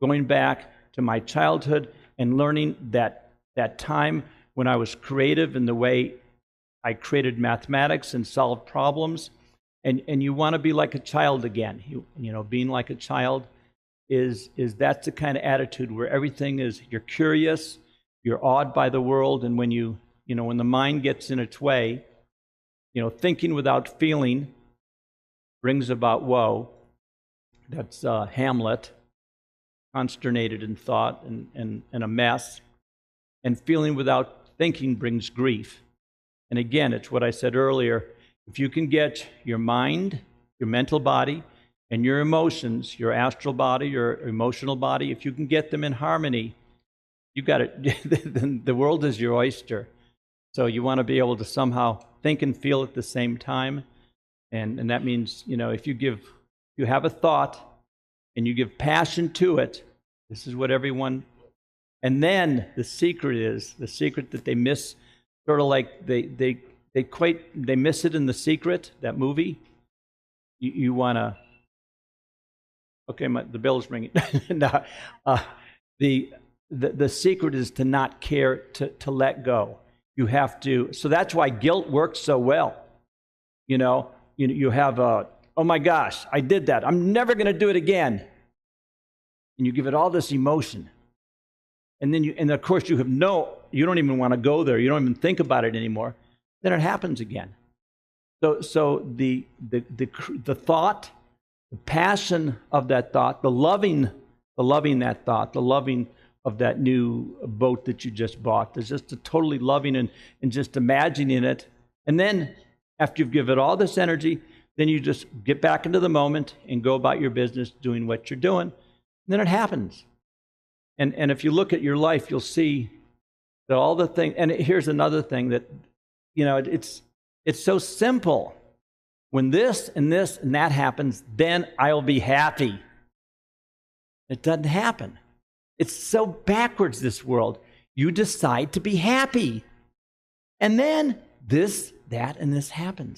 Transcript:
going back to my childhood and learning that time when I was creative in the way I created mathematics and solved problems. And you want to be like a child again. You know, being like a child is that's the kind of attitude where everything is, you're curious, you're awed by the world, and when when the mind gets in its way, thinking without feeling brings about woe. That's Hamlet, consternated in thought and a mess. And feeling without thinking brings grief. And again, it's what I said earlier. If you can get your mind, your mental body, and your emotions, your astral body, your emotional body, if you can get them in harmony, you got it. Then the world is your oyster. So you want to be able to somehow think and feel at the same time. And that means, if you have a thought and you give passion to it, this is what everyone, and then the secret that they miss, sort of like they miss it in The Secret, that movie. You want to, okay, the bell's ringing. No, the secret is to not care, to let go. You have to, so that's why guilt works so well. You have oh my gosh, I did that. I'm never going to do it again. And you give it all this emotion. And then and of course you don't even want to go there. You don't even think about it anymore. Then it happens again. So the thought, the passion of that thought, the loving that thought, the loving of that new boat that you just bought. There's just a totally loving and just imagining it. And then after you've given it all this energy, then you just get back into the moment and go about your business doing what you're doing. And then it happens. And if you look at your life, you'll see that all the things, and here's another thing that, it's so simple. When this and this and that happens, then I'll be happy. It doesn't happen. It's so backwards, this world. You decide to be happy. And then this, that, and this happens.